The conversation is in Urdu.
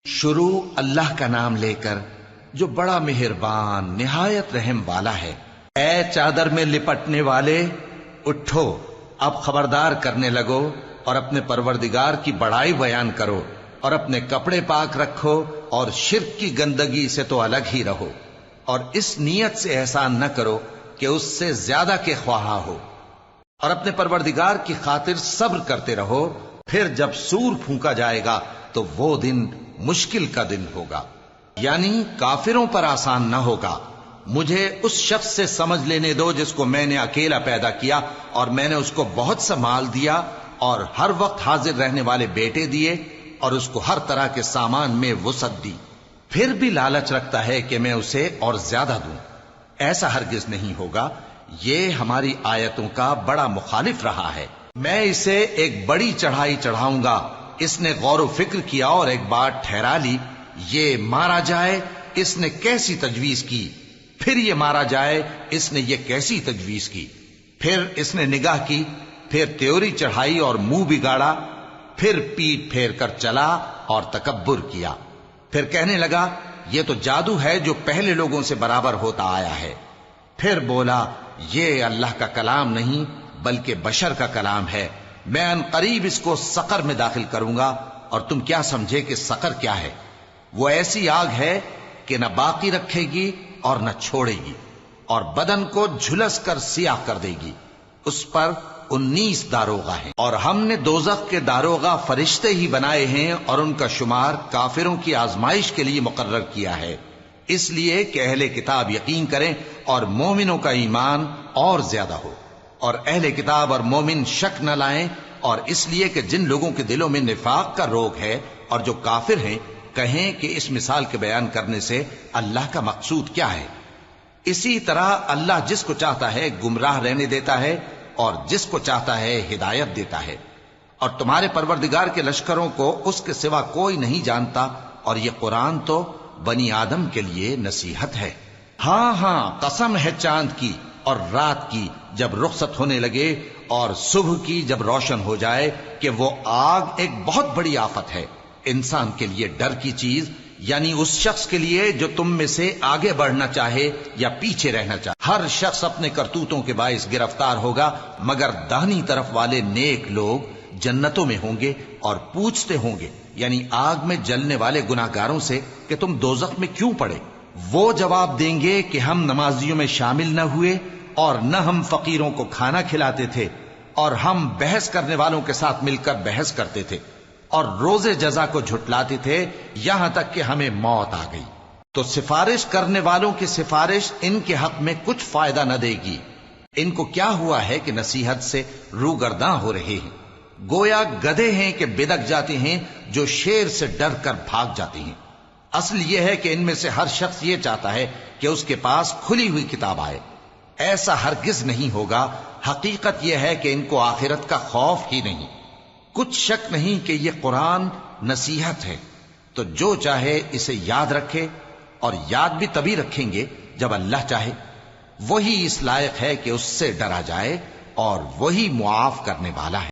شروع اللہ کا نام لے کر جو بڑا مہربان نہایت رحم والا ہے۔ اے چادر میں لپٹنے والے، اٹھو، اب خبردار کرنے لگو اور اپنے پروردگار کی بڑائی بیان کرو اور اپنے کپڑے پاک رکھو اور شرک کی گندگی سے تو الگ ہی رہو، اور اس نیت سے احسان نہ کرو کہ اس سے زیادہ کے خواہاں ہو، اور اپنے پروردگار کی خاطر صبر کرتے رہو۔ پھر جب سور پھونکا جائے گا تو وہ دن مشکل کا دن ہوگا، یعنی کافروں پر آسان نہ ہوگا۔ مجھے اس شخص سے سمجھ لینے دو جس کو میں نے اکیلا پیدا کیا اور میں نے اس کو بہت سا مال دیا اور ہر وقت حاضر رہنے والے بیٹے دیے اور اس کو ہر طرح کے سامان میں وسعت دی، پھر بھی لالچ رکھتا ہے کہ میں اسے اور زیادہ دوں۔ ایسا ہرگز نہیں ہوگا، یہ ہماری آیتوں کا بڑا مخالف رہا ہے۔ میں اسے ایک بڑی چڑھائی چڑھاؤں گا۔ اس نے غور و فکر کیا اور ایک بات ٹھہرا لی، یہ مارا جائے، اس نے کیسی تجویز کی، پھر یہ مارا جائے، اس نے یہ کیسی تجویز کی۔ پھر اس نے نگاہ کی، پھر تیوری چڑھائی اور منہ بگاڑا، پھر پیٹ پھیر کر چلا اور تکبر کیا، پھر کہنے لگا یہ تو جادو ہے جو پہلے لوگوں سے برابر ہوتا آیا ہے۔ پھر بولا یہ اللہ کا کلام نہیں بلکہ بشر کا کلام ہے، میں ان قریب اس کو سقر میں داخل کروں گا، اور تم کیا سمجھے کہ سقر کیا ہے؟ وہ ایسی آگ ہے کہ نہ باقی رکھے گی اور نہ چھوڑے گی، اور بدن کو جھلس کر سیاہ کر دے گی۔ اس پر 19 داروغہ ہیں، اور ہم نے دوزخ کے داروغہ فرشتے ہی بنائے ہیں، اور ان کا شمار کافروں کی آزمائش کے لیے مقرر کیا ہے، اس لیے کہ اہل کتاب یقین کریں اور مومنوں کا ایمان اور زیادہ ہو، اور اہل کتاب اور مومن شک نہ لائیں، اور اس لیے کہ جن لوگوں کے دلوں میں نفاق کا روگ ہے اور جو کافر ہیں کہیں کہ اس مثال کے بیان کرنے سے اللہ کا مقصود کیا ہے۔ اسی طرح اللہ جس کو چاہتا ہے گمراہ رہنے دیتا ہے اور جس کو چاہتا ہے ہدایت دیتا ہے، اور تمہارے پروردگار کے لشکروں کو اس کے سوا کوئی نہیں جانتا، اور یہ قرآن تو بنی آدم کے لیے نصیحت ہے۔ ہاں ہاں، قسم ہے چاند کی اور رات کی جب رخصت ہونے لگے، اور صبح کی جب روشن ہو جائے، کہ وہ آگ ایک بہت بڑی آفت ہے، انسان کے لیے ڈر کی چیز، یعنی اس شخص کے لیے جو تم میں سے آگے بڑھنا چاہے یا پیچھے رہنا چاہے۔ ہر شخص اپنے کرتوتوں کے باعث گرفتار ہوگا، مگر داہنی طرف والے نیک لوگ جنتوں میں ہوں گے اور پوچھتے ہوں گے، یعنی آگ میں جلنے والے گناہگاروں سے، کہ تم دوزخ میں کیوں پڑے؟ وہ جواب دیں گے کہ ہم نمازیوں میں شامل نہ ہوئے، اور نہ ہم فقیروں کو کھانا کھلاتے تھے، اور ہم بحث کرنے والوں کے ساتھ مل کر بحث کرتے تھے، اور روز جزا کو جھٹلاتے تھے، یہاں تک کہ ہمیں موت آ گئی۔ تو سفارش کرنے والوں کی سفارش ان کے حق میں کچھ فائدہ نہ دے گی۔ ان کو کیا ہوا ہے کہ نصیحت سے روگرداں ہو رہے ہیں؟ گویا گدھے ہیں کہ بدک جاتے ہیں، جو شیر سے ڈر کر بھاگ جاتے ہیں۔ اصل یہ ہے کہ ان میں سے ہر شخص یہ چاہتا ہے کہ اس کے پاس کھلی ہوئی کتاب آئے۔ ایسا ہرگز نہیں ہوگا۔ حقیقت یہ ہے کہ ان کو آخرت کا خوف ہی نہیں۔ کچھ شک نہیں کہ یہ قرآن نصیحت ہے، تو جو چاہے اسے یاد رکھے، اور یاد بھی تبھی رکھیں گے جب اللہ چاہے۔ وہی اس لائق ہے کہ اس سے ڈرا جائے، اور وہی معاف کرنے والا ہے۔